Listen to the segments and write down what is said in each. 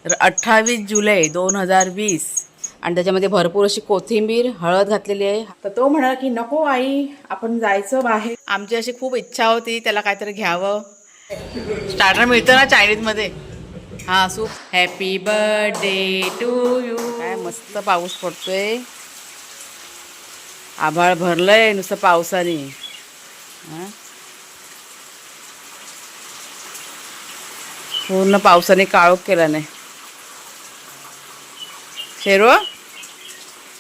तर 28 जुलै 2020 आणि त्याच्यामध्ये भरपूर अशी कोथिंबीर हळद घातलेली आहे. तर तो म्हणाला की नको आई आपण जायचं बाहेर. आमची अशी खूप इच्छा होती त्याला काहीतरी घ्यावं. स्टार्टर मिळतं ना चायनीजमध्ये. हां soup. Happy birthday to you. काय मस्त पाऊस पडतोय. आभाळ भरलंय नुसतं पावसाने. हां पूर्ण पावसाने काळोख केला नाही. शेरो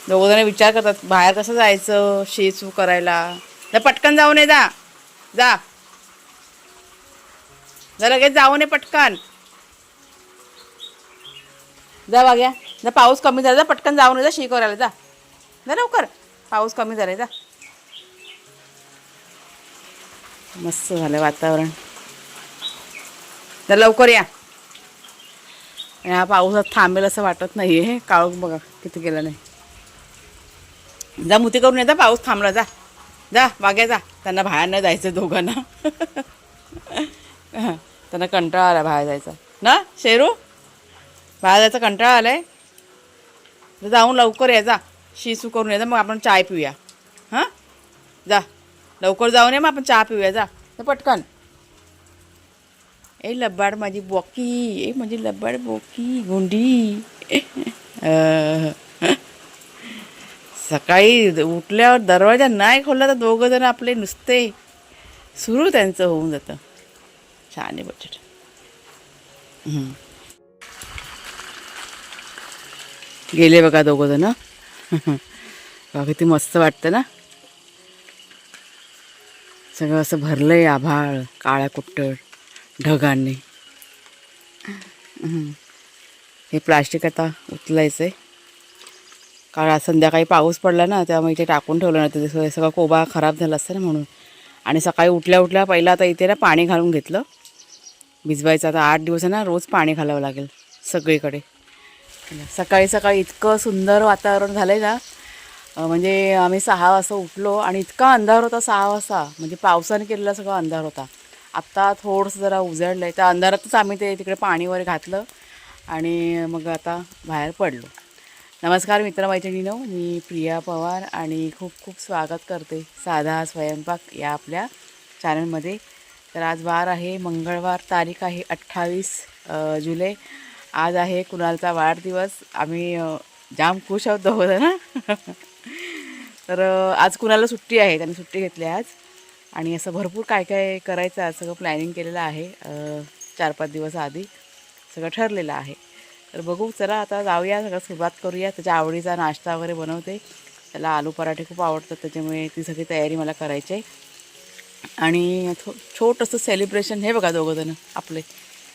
दोघं जण विचार करतात बाहेर कसं जायचं शी करायला. तर पटकन जाऊ नये जा जा जा लगेच जाऊ नये पटकन जा बाग्या जा. पाऊस कमी झाला जा पटकन जाऊ नये जा शी करायला जा जा लवकर. पाऊस कमी झालाय जा. मस्त झालं वातावरण. तर लवकर या. ह्या पावसात थांबेल असं वाटत नाही आहे. काळोख बघा किती गेला नाही. जा मुती करून येता पाऊस थांबला जा जा बाग्या जा. त्यांना बाहेर नाही जायचं दोघांना. त्यांना कंटाळा आला बाहेर जायचा ना शेरू. बाहेर जायचा कंटाळा आलाय. तर जाऊन लवकर या जा. शिसू करून या जा मग आपण चाय पिऊया. हां जा लवकर जाऊन ये मग आपण चहा पिऊया जा पटकन. ए लबाड माझी बोकी. ए माझी लबाड बोकी गुंडी. सकाळी उठल्यावर दरवाजा नाही खोलला तर दोघं जण आपले नुसते सुरू त्यांचं होऊन जातं. छान आहे बचत. गेले बघा दोघं जण. बघा किती मस्त वाटतं ना. सगळं असं भरलंय आभाळ काळ्या कुट्टळ ढगांनी. हे प्लास्टिक आता उचलायचं आहे. काल आज संध्याकाळी पाऊस पडला ना त्यामुळे इथे टाकून ठेवलं ना ते सगळं कोबा खराब झाला असतं ना म्हणून. आणि सकाळी उठल्या उठल्या पहिला आता इथे ना पाणी घालून घेतलं भिजवायचं. आता 8 दिवस ना रोज पाणी घालावं लागेल सगळीकडे. सकाळी सकाळी इतकं सुंदर वातावरण झालं आहे ना. म्हणजे आम्ही 6 वाजता उठलो आणि इतका अंधार होता 6 वाजता. म्हणजे पावसाने केलेला सगळा अंधार होता. आत्ता थोडंसं जरा उजळलं आहे. त्या अंधारातच आम्ही ते तिकडे पाणी वगैरे घातलं आणि मग आता बाहेर पडलो. नमस्कार मित्रमैत्रिणींनो, मी प्रिया पवार आणि खूप खूप स्वागत करते साधा स्वयंपाक या आपल्या चॅनलमध्ये. तर आज वार आहे मंगळवार. तारीख आहे 28 जुलै. आज आहे कुणालचा वाढदिवस. आम्ही जाम खुश आहोत दोघं ना. तर आज कुणाला सुट्टी आहे. त्यांनी सुट्टी घेतली आज आणि असं भरपूर काय काय करायचं आज सगळं प्लॅनिंग केलेलं आहे. 4-5 दिवस आधी सगळं ठरलेलं आहे. तर बघू चला आता जाऊया सगळं सुरुवात करूया. त्याच्या आवडीचा नाश्ता वगैरे बनवते. त्याला आलू पराठे खूप आवडतात त्याच्यामुळे ती सगळी तयारी मला करायची आहे. आणि छोटंसं सेलिब्रेशन. हे बघा दोघं जण आपले.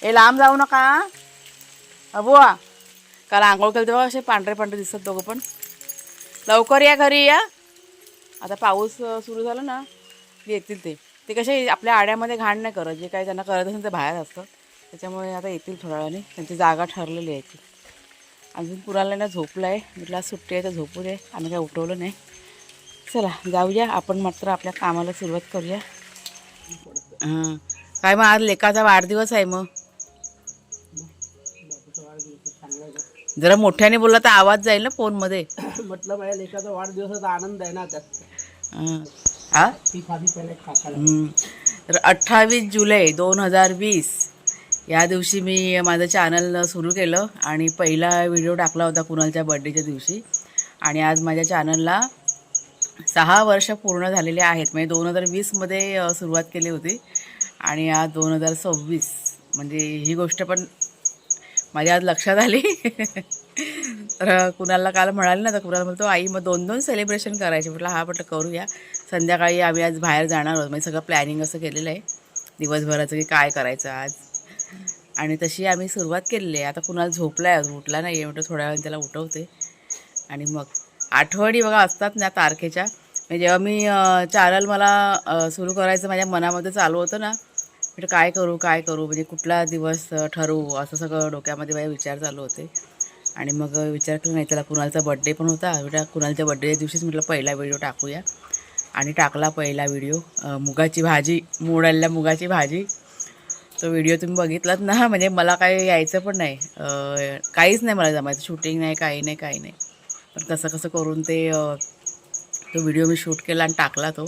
ए लांब जाऊ नका बुवा. काल आंघोळ केलं तेव्हा असे पांढरे पांढरे दिसतात दोघं पण. लवकर या घरी या. आता पाऊस सुरू झाला ना येतील ते. ते कसे आपल्या आड्यामध्ये घाण नाही करत. जे काही त्यांना करत असेल ते बाहेर असतं त्याच्यामुळे आता येतील थोड्या वेळाने. त्यांची जागा ठरलेली आहे ती. अजून कुणाला ना झोपलं आहे. म्हटलं सुट्टी आहे तर झोपू दे. आम्ही काय उठवलं नाही. चला जाऊया आपण मात्र आपल्या कामाला सुरुवात करूया. हां काय मग आज लेकाचा वाढदिवस आहे. मग जरा मोठ्याने बोलला तर आवाज जाईल ना फोनमध्ये. म्हटलं माझ्या लेकाचा वाढदिवसाचा आनंद आहे ना त्यात. हां पहिले तर 28 जुलै 2020 या दिवशी मी माझं चॅनल सुरू केलं आणि पहिला व्हिडिओ टाकला होता कुणालच्या बड्डेच्या दिवशी. आणि आज माझ्या चॅनलला 6 वर्ष पूर्ण झालेले आहेत. म्हणजे 2020मध्ये सुरुवात केली होती आणि आज 2026. म्हणजे ही गोष्ट पण माझ्या आज लक्षात आली. तर कुणाला काल म्हणाले ना तर कुणाला म्हणतो आई मग 2-2 सेलिब्रेशन करायचे. म्हटलं हा म्हटलं करूया. संध्याकाळी आम्ही आज बाहेर जाणार आहोत. म्हणजे सगळं प्लॅनिंग असं केलेलं आहे दिवसभराचं की काय करायचं आज. आणि तशी आम्ही सुरुवात केलेली आहे. आता कुणाला झोपला आहे अजून उठला नाही आहे. म्हटलं थोड्या वेळाने त्याला उठवते आणि मग आठवणी बघा असतात ना तारखेच्या. म्हणजे जेव्हा मी चॅनल मला सुरू करायचं माझ्या मनामध्ये चालू होतं ना. म्हटलं काय करू म्हणजे कुठला दिवस ठरवू असं सगळं डोक्यामध्ये माझे विचार चालू होते. आणि मग विचार केला नाही त्याला कुणालचा बड्डे पण होता. म्हटलं कुणालच्या बड्डेच्या दिवशीच म्हटलं पहिला व्हिडिओ टाकूया. आणि टाकला पहिला व्हिडिओ. मुगाची भाजी, मोड आलेल्या मुगाची भाजी तो व्हिडिओ तुम्ही बघितलात ना, म्हणजे मला काही यायचं पण नाही, काहीच नाही मला जमायचं, शूटिंग नाही, काही नाही, काही नाही. पण कसं कसं करून तो व्हिडिओ मी शूट केला आणि टाकला तो.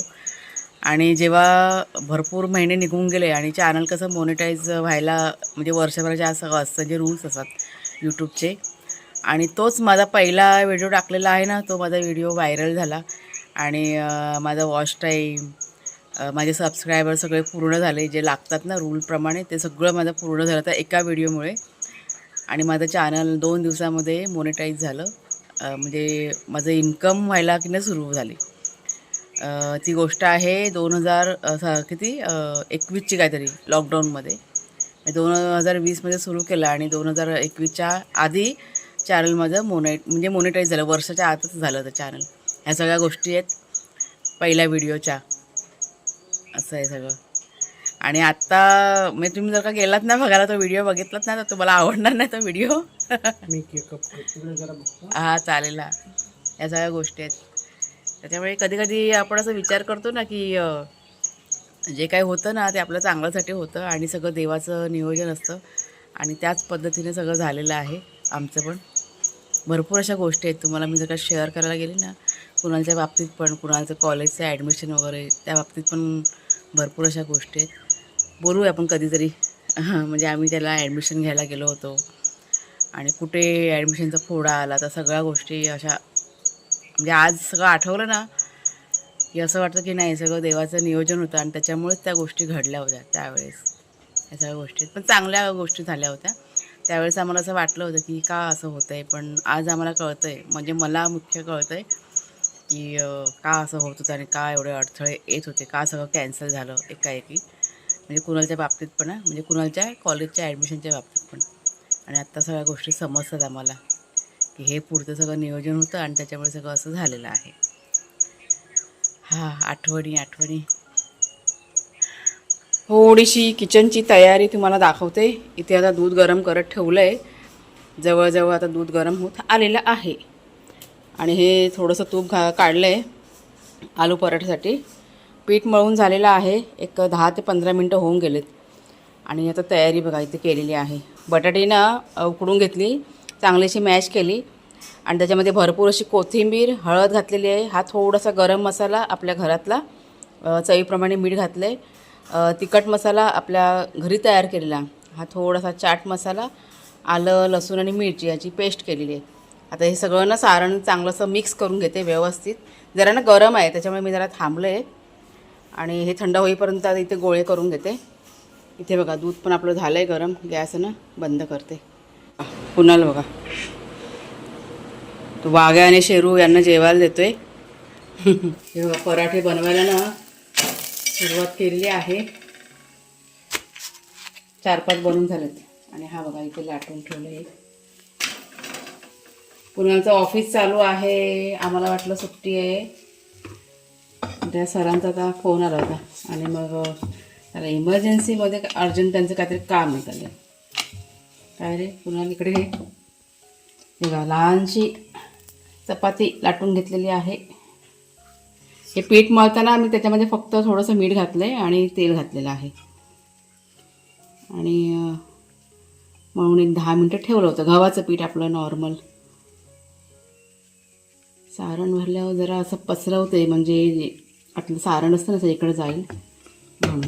आणि जेव्हा भरपूर महिने निघून गेले आणि चॅनल कसं मोनिटाईज व्हायला म्हणजे वर्षभराच्या असं असतं जे रूल्स असतात यूट्यूबचे, आणि तोच माझा पहिला व्हिडिओ टाकलेला आहे ना, तो माझा व्हिडिओ व्हायरल झाला. आणि माझा वॉच टाईम, माझे सबस्क्रायबर सगळे पूर्ण झाले, जे लागतात ना रूलप्रमाणे, ते सगळं माझं पूर्ण झालं त्या एका व्हिडिओमुळे. आणि माझं चॅनल 2 दिवसामध्ये मोनिटाईज झालं. म्हणजे माझं इन्कम व्हायला की नाही सुरू झाली. ती गोष्ट आहे 21ची काहीतरी, लॉकडाऊनमध्ये. 2020मध्ये सुरू केलं आणि 2021च्या आधी चॅनल माझं म्हणजे मोनिटाईज झालं, वर्षाच्या आतच झालं ते चॅनल. ह्या सगळ्या गोष्टी आहेत पहिल्या व्हिडिओच्या. असं आहे सगळं. आणि आत्ता म्हणजे तुम्ही जर का गेलात ना बघायला, तो व्हिडिओ बघितलात ना, तर तुम्हाला आवडणार नाही तो व्हिडिओ. मी केकअप तिकडे जरा बघतो. हा चालेल. या सगळ्या गोष्टी आहेत. त्याच्यामुळे कधी कधी आपण असं विचार करतो ना की जे काही होतं ना ते आपल्या चांगल्यासाठी होतं आणि सगळं देवाचं नियोजन असतं. आणि त्याच पद्धतीने सगळं झालेलं आहे आमचं पण. भरपूर अशा गोष्टी आहेत, तुम्हाला मी जर का शेअर करायला गेली ना, कुणाच्या बाबतीत पण, कुणाचं कॉलेजचं ॲडमिशन वगैरे त्या बाबतीत पण भरपूर अशा गोष्टी आहेत. बोलूया आपण कधीतरी. म्हणजे आम्ही त्याला ॲडमिशन घ्यायला गेलो होतो आणि कुठे ॲडमिशनचा फोडा आला, तर सगळ्या गोष्टी अशा, म्हणजे आज सगळं आठवलं ना की असं वाटतं की नाही, सगळं देवाचं नियोजन होतं आणि त्याच्यामुळेच त्या गोष्टी घडल्या होत्या त्यावेळेस. ह्या सगळ्या गोष्टी पण चांगल्या गोष्टी झाल्या होत्या. त्यावेळेस आम्हाला असं वाटलं होतं की का असं होतं आहे, पण आज आम्हाला कळतं आहे, म्हणजे मला मुख्य कळतं आहे की का असं होत होतं आणि का एवढे अडथळे येत होते, का सगळं कॅन्सल झालं एकाएकी. म्हणजे कुणालच्या बाबतीत पण, म्हणजे कुणालच्या कॉलेजच्या ॲडमिशनच्या बाबतीत पण. आणि आत्ता सगळ्या गोष्टी समजतात आम्हाला की हे पुढचं सगळं नियोजन होतं आणि त्याच्यामुळे सगळं असं झालेलं आहे. आठवणी. थोडीशी किचनची तयारी तुम्हाला दाखवते. इथे आता दूध गरम करत ठेवलं आहे. जवळजवळ आता दूध गरम होत आलेलं आहे. आणि हे थोडंसं तूप काढलं आहे आलू पराठ्यासाठी. पीठ मळून झालेलं आहे, एक 10 ते 15 मिनटं होऊन गेलेत. आणि आता तयारी बघा इथे केलेली आहे. बटाटी ना उकडून घेतली, चांगलीशी मॅश केली आणि त्याच्यामध्ये भरपूर अशी कोथिंबीर, हळद घातलेली आहे. हा थोडासा गरम मसाला आपल्या घरातला, चवीप्रमाणे मीठ घातलं आहे. तिखट मसाला आपल्या घरी तयार केलेला, हा थोडासा चाट मसाला, आलं, लसूण आणि मिरची याची पेस्ट केलेली आहे. आता हे सगळं ना सारण चांगलंसं मिक्स करून घेते व्यवस्थित. जरा ना गरम आहे त्याच्यामुळे मी जरा थांबलं आहे आणि हे थंड होईपर्यंत आता इथे गोळे करून घेते. इथे बघा दूध पण आपलं झालं आहे गरम. गॅस ना बंद करते. कुणाल बघा, तो वाघ्या आणि शेरू यांना जेवायला देतोय. हे बघा पराठे बनवायला ना सुरुवात केलेली आहे. 4-5 बनून झालेत आणि हा बघा इथे लाटून ठेवलं आहे. कुणालचं ऑफिस चालू आहे, आम्हाला वाटलं सुट्टी आहे. त्या सरांचा आता फोन आला होता आणि मग त्याला इमर्जन्सीमध्ये अर्जंट त्यांचं काहीतरी काम आहे त्याला. काय रे कुणाल इकडे हे बघा, लहानशी चपाती लाटून घेतलेली आहे. हे पीठ मळताना मी त्याच्यामध्ये फक्त थोडंसं मीठ घातलं आहे आणि तेल घातलेलं आहे. आणि मळून एक 10 मिनटं ठेवलं होतं. गव्हाचं पीठ आपलं नॉर्मल. सारण भरल्यावर जरा असं पसरवते, म्हणजे आपलं सारण असतं ना सगळीकडे जाईल म्हणून.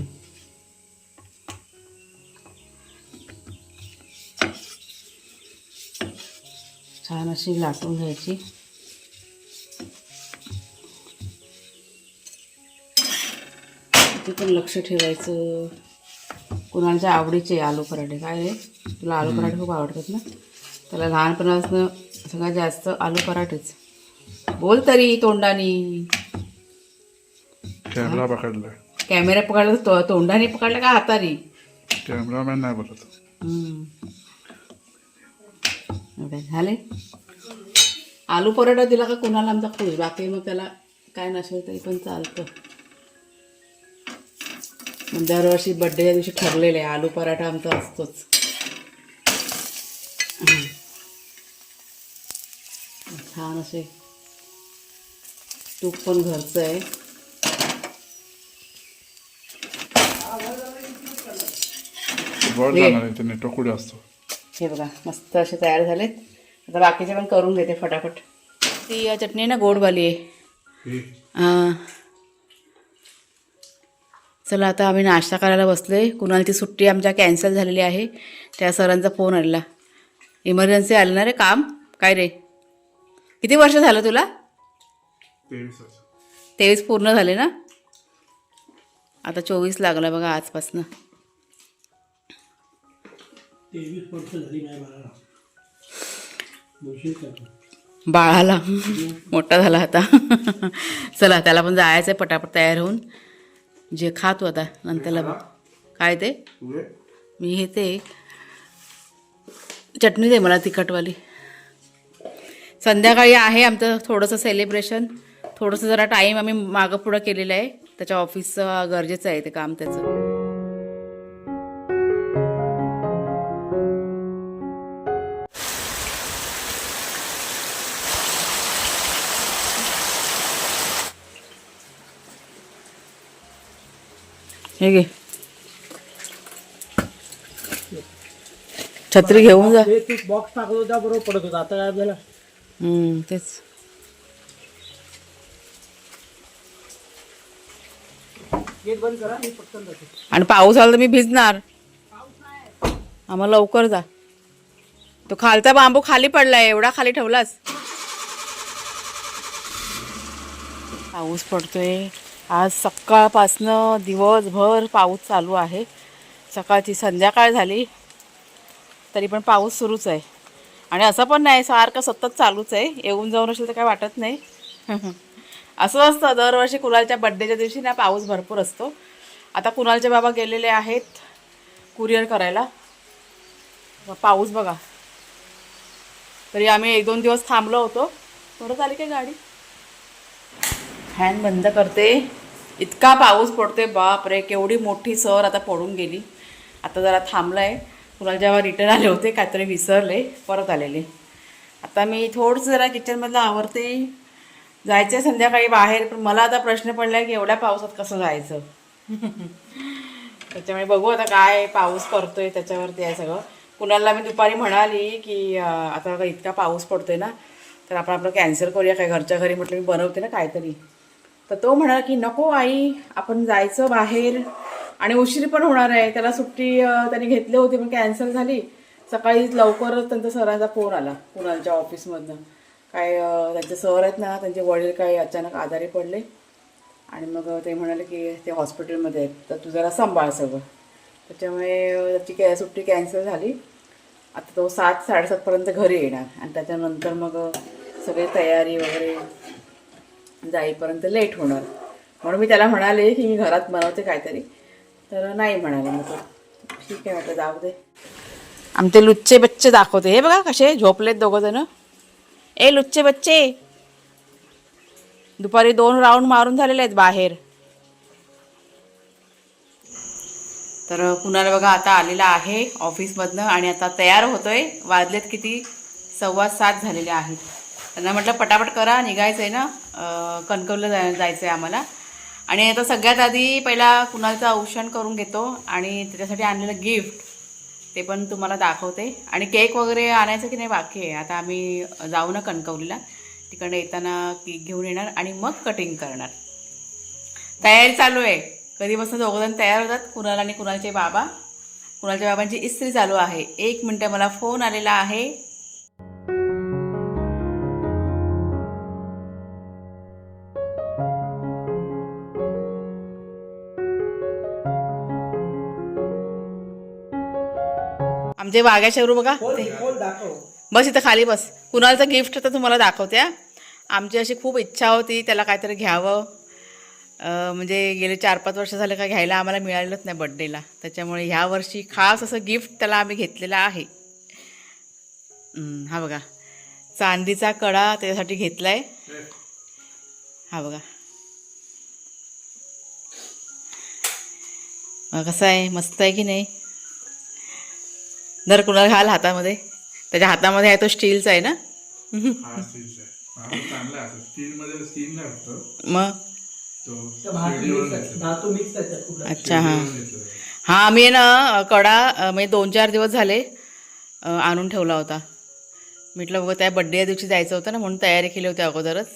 छान अशी लाटून घ्यायची. ते पण लक्ष ठेवायचं. कुणाच्या आवडीचे आलू पराठे. काय रे तुला आलू पराठे खूप आवडतात ना? त्याला लहानपणापासून सगळ्यात जास्त आलू पराठेच. बोल तरी तोंडानी. कॅमेरा पकडला. कॅमेरा पकडला तोंडाने पकडला का हाताने? कॅमेरामॅन नाही बोलत. एवढे झाले. आलू पराठा दिला का कुणाला आमचा खुश. बाकी मग त्याला काय नसेल तरी पण चालतं. दरवर्षी बड्डेच्या दिवशी ठरलेलं आहे आलू पराठा आमचा असतोच. छान असे तूप पण घरचं आहे. वर ये. जाणार आहे ते नेटवर्क कुठे असतो. हे बघा मस्त असे तयार झालेत. आता बाकीचे पण करून घेते फटाफट. ती चटणी ना गोडवाली आहे. हां चला आता आम्ही नाश्ता करायला बसलोय. कुणालची सुट्टी आमच्या कॅन्सल झालेली आहे. त्या सरांचा फोन आलेला. इमर्जन्सी आलं ना रे काम. काय रे किती वर्ष झालं तुला? 23 पूर्ण झाले ना. आता 24 लागला बघा आजपासनं. 23 वर्ष झाली नाही मला. बाळाला मोठा झाला आता. चला त्याला पण जायचं आहे पटापट तयार होऊन. जे खातो आता नंतरला. काय ते मी हे ते चटणी दे मला तिखटवाली. संध्याकाळी आहे आमचं थोडंसं सेलिब्रेशन. थोडंसं जरा टाईम आम्ही मागं पुढं केलेलं आहे. त्याच्या ऑफिसचं गरजेचं आहे ते काम त्याचं. हे घे छत्री घेऊन जा. ते बॉक्स टाकत होता बरोबर पडत होता. आता काय झालं? तेच गेट बंद करा. मी पटकन जातो. आणि पाऊस आला तर मी भिजणार. आम्हाला लवकर जा. तो खालचा बांबू खाली पडलाय. एवढा खाली ठेवलास. पाऊस पडतोय आज सकाळपासनं. दिवसभर पाऊस चालू आहे. सकाळची संध्याकाळ झाली तरी पण पाऊस सुरूच आहे. आणि असं पण नाही सारखं सतत चालूच आहे. येऊन जाऊन असेल तर काय वाटत नाही. असं असतं दरवर्षी कुणालच्या बड्डेच्या दिवशी ना पाऊस भरपूर असतो. आता कुणालचे बाबा गेलेले आहेत कुरिअर करायला. पाऊस बघा. तरी आम्ही 1-2 दिवस थांबलो होतो. परत आली काय गाडी. फॅन बंद करते. इतका पाऊस पडतोय बाप रे. केवढी मोठी सर आता पडून गेली. आता जरा थांबला आहे. कुणाला जेव्हा रिटर्न आले होते काहीतरी विसरले परत आलेले. आता मी थोडंसं जरा किचनमधलं आवरते. जायचं आहे संध्याकाळी बाहेर. पण मला आता प्रश्न पडला आहे की एवढ्या पावसात कसं जायचं. त्याच्यामुळे बघू आता काय पाऊस पडतोय त्याच्यावरती आहे सगळं. कुणाला मी दुपारी म्हणाली की आता इतका पाऊस पडतोय ना तर आपण आपलं कॅन्सल करूया काय. घरच्या घरी म्हटलं मी बनवते ना काहीतरी. तर तो म्हणाला की नको आई आपण जायचं बाहेर आणि उशीर पण होणार आहे. त्याला सुट्टी त्याने घेतली होती पण कॅन्सल झाली. सकाळी लवकरच त्यांचा सरांचा फोन आला कुणालच्या ऑफिसमधनं. काय त्यांचे सर आहेत ना त्यांचे वडील काय अचानक आजारी पडले आणि मग ते म्हणाले की ते हॉस्पिटलमध्ये आहेत तर तू जरा सांभाळ सगळं. त्याच्यामुळे त्याची सुट्टी कॅन्सल झाली. आता तो 7-7:30पर्यंत घरी येणार आणि त्याच्यानंतर मग सगळी तयारी वगैरे जाईपर्यंत लेट होणार. म्हणून मी त्याला म्हणाले की मी घरात बनवते काहीतरी. तर नाही म्हणाले. मग तो ठीक आहे म्हटलं जाऊ दे. आमचे लुच्चे बच्चे दाखवते. हे बघा कसे झोपलेत दोघंजणं. ए लुच्चे बच्चे. दुपारी 2 राऊंड मारून झालेले आहेत बाहेर. तर कुणाला बघा आता आलेला आहे ऑफिसमधनं आणि आता तयार होतोय. वाजलेत किती 6:15 झालेले आहेत. त्यांना म्हटलं पटापट करा निघायचं आहे ना. कणकवलीला जायचं आहे आम्हाला. आणि आता सगळ्यात आधी पहिला कुणालचं औषण करून घेतो आणि त्याच्यासाठी आणलेलं गिफ्ट ते पण तुम्हाला दाखवते. आणि केक वगैरे आणायचं की नाही बाकी आहे. आता आम्ही जाऊ ना कणकवलीला. तिकडे येताना केक घेऊन येणार आणि मग कटिंग करणार. तयारी चालू आहे. कधीपासून दोघंजण तयार होतात कुणाल आणि कुणालचे बाबा. कुणालच्या बाबांची इस्त्री चालू आहे. 1 मिनटं मला फोन आलेला आहे. आमचे वाघ्या शेरू बघा ते. बस इथं खाली बस. कुणालचं गिफ्ट तर तुम्हाला दाखवते. आमची अशी खूप इच्छा होती त्याला काहीतरी घ्यावं. म्हणजे गेले 4-5 वर्ष झाले का घ्यायला आम्हाला मिळालेलंच नाही बड्डेला. त्याच्यामुळे ह्या वर्षी खास असं गिफ्ट त्याला आम्ही घेतलेलं आहे. हा बघा चांदीचा कडा त्याच्यासाठी घेतला आहे. हा बघा कसा आहे मस्त आहे की नाही. दर कुणाला घाल हातामध्ये. त्याच्या हातामध्ये आहे तो स्टीलचा आहे ना. मग अच्छा हां हां मी ना कडा म्हणजे 2-4 दिवस झाले आणून ठेवला होता. म्हटलं बघा त्या बड्डे या दिवशी जायचं होतं ना म्हणून तयारी केली होती अगोदरच.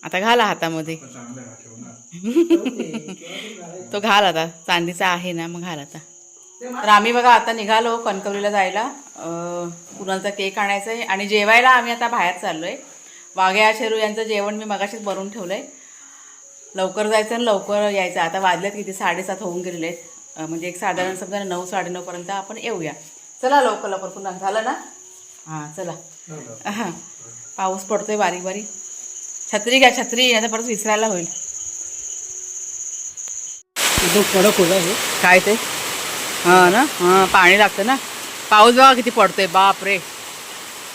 आता घाला हातामध्ये. तो घाल आता, चांदीचा आहे ना, मग घाल आता. तर आम्ही बघा आता निघालो कणकवलीला जायला. कुणालचा केक आणायचा आहे आणि जेवायला आम्ही आता बाहेर चाललो आहे. वाघ्या शेरू यांचं जेवण मी मगाशीच बनवून ठेवलं आहे. लवकर जायचं आणि लवकर यायचं. आता वाजलेत किती 7:30 होऊन गेलेले आहेत. म्हणजे एक साधारण समजा 9-9:30 आपण येऊया. चला लवकर लवकर पुन्हा झालं ना. हां चला. हां पाऊस पडतोय बारीक बारीक. छत्री घ्या, छत्री आता परत विसरायला होईल. एकदम कडक होता हे. काय ते हां ना, हां पाणी लागतं ना. पाऊस बघा किती पडतोय, बाप रे.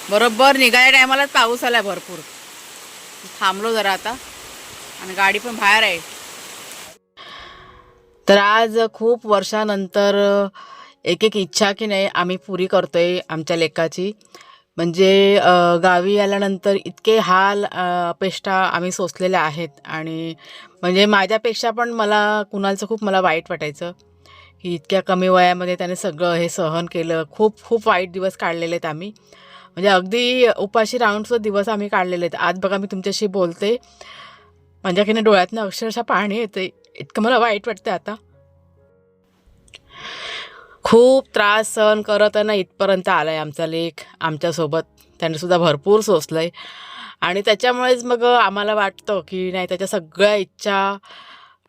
बरोबर निघायच्या टायमालाच पाऊस आलाय भरपूर. थांबलो जरा आता आणि गाडी पण बाहेर आहे. तर आज खूप वर्षानंतर एक इच्छा की नाही आम्ही पुरी करतोय आमच्या लेकाची. म्हणजे गावी आल्यानंतर इतके हाल अपेष्टा आम्ही सोसलेल्या आहेत. आणि म्हणजे माझ्यापेक्षा पण कुणालचं खूप मला वाईट वाटायचं की इतक्या कमी वयामध्ये त्याने सगळं हे सहन केलं. खूप खूप वाईट दिवस काढलेले आहेत आम्ही. म्हणजे अगदी उपाशी राहूनसुद्धा दिवस आम्ही काढलेले आहेत. आज बघा मी तुमच्याशी बोलते, माझ्याकडे डोळ्यातनं अक्षरशः पाणी येते, इतकं मला वाईट वाटतं. आता खूप त्रास सहन करत आहे ना इथपर्यंत आला आहे आमचा लेक आमच्यासोबत. त्यानेसुद्धा भरपूर सोसलं आहे आणि त्याच्यामुळेच मग आम्हाला वाटतं की नाही त्याच्या सगळ्या इच्छा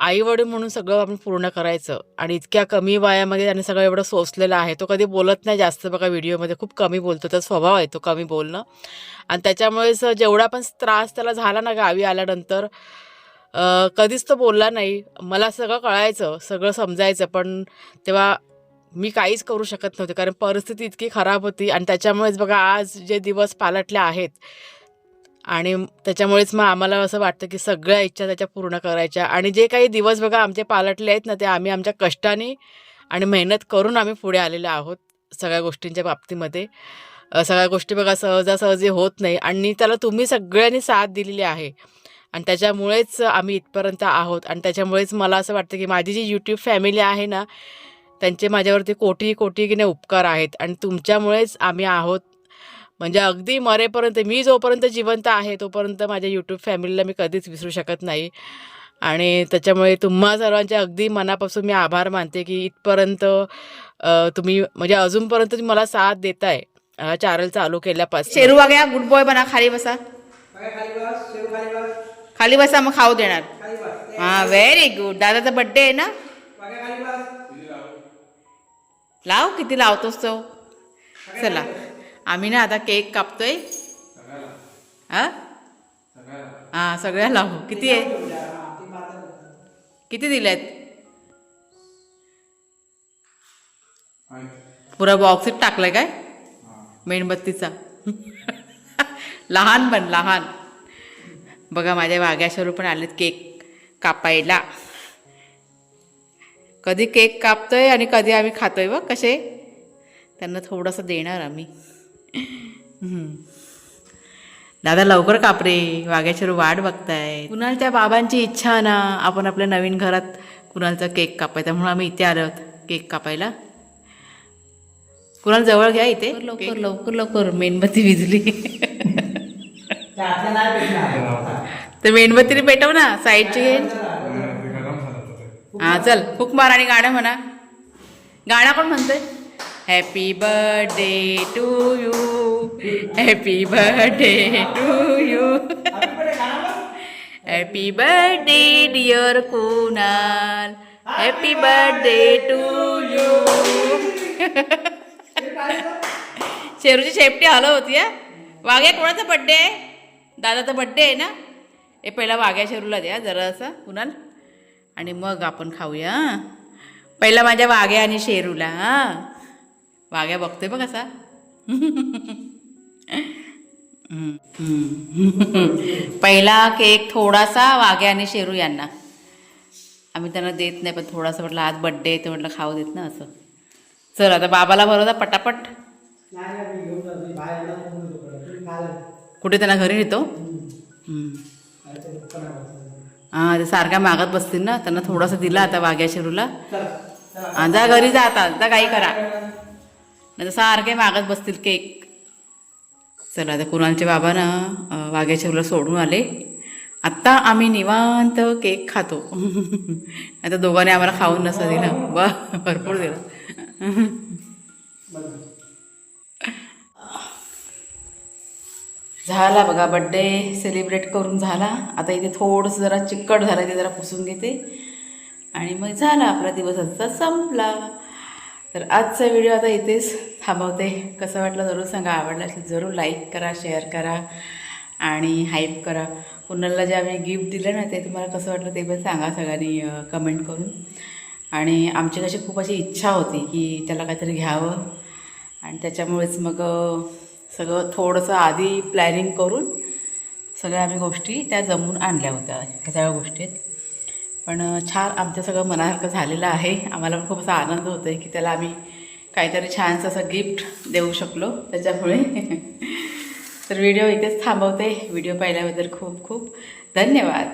आईवडील म्हणून सगळं आपण पूर्ण करायचं. आणि इतक्या कमी वयामध्ये त्याने सगळं एवढं सोसलेलं आहे. तो कधी बोलत नाही जास्त बघा, व्हिडिओमध्ये खूप कमी बोलतो, त्याचा स्वभाव आहे तो कमी बोलणं. आणि त्याच्यामुळेच जेवढा पण त्रास त्याला झाला ना गावी आल्यानंतर, कधीच तो बोलला नाही. मला सगळं कळायचं, सगळं समजायचं, पण तेव्हा मी काहीच करू शकत नव्हते कारण परिस्थिती इतकी खराब होती. आणि त्याच्यामुळेच बघा आज जे दिवस पालटले आहेत आणि त्याच्यामुळेच मग आम्हाला असं वाटतं की सगळ्या इच्छा त्याच्या पूर्ण करायच्या. आणि जे काही दिवस बघा आमचे पालटले आहेत ना, ते आम्ही आमच्या कष्टाने आणि मेहनत करून आम्ही पुढे आलेले आहोत सगळ्या गोष्टींच्या बाबतीमध्ये. सगळ्या गोष्टी बघा सहजासहजी होत नाही आणि त्याला तुम्ही सगळ्यांनी साथ दिलेली आहे आणि त्याच्यामुळेच आम्ही इथपर्यंत आहोत. आणि त्याच्यामुळेच मला असं वाटतं की माझी जी यूट्यूब फॅमिली आहे ना, त्यांचे माझ्यावरती कोटी कोटी की नाही उपकार आहेत आणि तुमच्यामुळेच आम्ही आहोत. म्हणजे अगदी मरेपर्यंत, मी जोपर्यंत जिवंत आहे तोपर्यंत माझ्या यूट्यूब फॅमिलीला मी कधीच विसरू शकत नाही. आणि त्याच्यामुळे तुम्हा सर्वांचे अगदी मनापासून मी आभार मानते की इथपर्यंत तुम्ही म्हणजे अजूनपर्यंत तुम्ही मला साथ देताय चॅनल चालू केल्यापासून. शेरू वाग्या गुड बॉय बना, खाली बसा. खाली बसा मग खाऊ देणार. हां व्हेरी गुड. दादाचा बड्डे आहे ना, लाव. किती लावतोस तो. चला आम्ही ना आता केक कापतोय. हां सगळ्या लावू. किती आहे, किती दिलेत. पुरा बॉक्सच टाकलाय काय मेणबत्तीचा. लहान पण लहान. बघा माझ्या वाघ्याशरू पण आलेत केक कापायला. कधी केक कापतोय आणि कधी आम्ही खातोय. बघ कसे त्यांना थोडंसं देणार आम्ही. दादा लवकर काप रे, वाघ्याशरू वाट बघताय. कुणालच्या बाबांची इच्छा ना आपण आपल्या नवीन घरात कुणालचा केक कापायचा म्हणून आम्ही इथे आलो आहोत केक कापायला. कुणाल जवळ घ्या इथे. लवकर लवकर लवकर. मेणबत्ती विजली. तर मेणबत्ती पेटव ना, साईडची घे. हां चल फुक मार आणि गाणं म्हणा. गाणं कोण म्हणतोय. Happy birthday to you, happy birthday to you, happy birthday dear Kunal, happy birthday to you. शेरूची शेपटी हलव होती. वाघ्या कोणाचा बड्डे आहे. दादाचा बड्डे आहे ना. हे पहिला वाघ्या शेरूला द्या जरा असं कुणाल आणि मग आपण खाऊया. पहिला माझ्या वाघ्या आणि शेरूला. हां वाघ्या बघतोय बघ असा. पहिला केक थोडासा वाघ्या आणि शेरू यांना. आम्ही त्यांना देत नाही पण थोडासा म्हटलं आज बड्डे आहे तर म्हटलं खाऊ देत ना असं. चल आता बाबाला बरोबर पटापट. कुठे त्यांना घरी नेतो. हां ते सारख्या मागत बसतील ना, त्यांना थोडासा दिला आता वाघ्या शेरूला. जा घरी जा आता, जा काही करा, नाही तर सारखे मागत बसतील केक. चला आता कुणालचे बाबा ना वाघ्याच्या सोडून आले. आत्ता आम्ही निवांत केक खातो. आता दोघांनी आम्हाला खाऊन नसं दिलं, भरपूर दिलं. झाला बघा बड्डे सेलिब्रेट करून झाला. आता इथे थोडंसं जरा चिकट झालं, ते जरा पुसून घेते आणि मग झाला आपला दिवस आजचा संपला. तर आजचा व्हिडिओ आता इथेच थांबवते. कसं वाटलं जरूर सांगा. आवडला असेल जरूर लाईक करा, शेअर करा आणि हाईप करा. कुणाला जे आम्ही गिफ्ट दिलं ना ते तुम्हाला कसं वाटलं ते पण सांगा सगळ्यांनी कमेंट करून. आणि आमची कशी खूप अशी इच्छा होती की त्याला काहीतरी घ्यावं आणि त्याच्यामुळेच मग सगळं थोडंसं आधी प्लॅनिंग करून सगळ्या आम्ही गोष्टी त्या जमवून आणल्या होत्या. ह्या सगळ्या गोष्टीत पण छान आमचं सगळं मनासारखं झालेलं आहे. आम्हाला पण खूप असा आनंद होतो आहे की त्याला आम्ही काहीतरी छानसं असं गिफ्ट देऊ शकलो त्याच्यामुळे. तर व्हिडिओ इथेच थांबवते. व्हिडिओ पाहिल्याबद्दल खूप खूप धन्यवाद.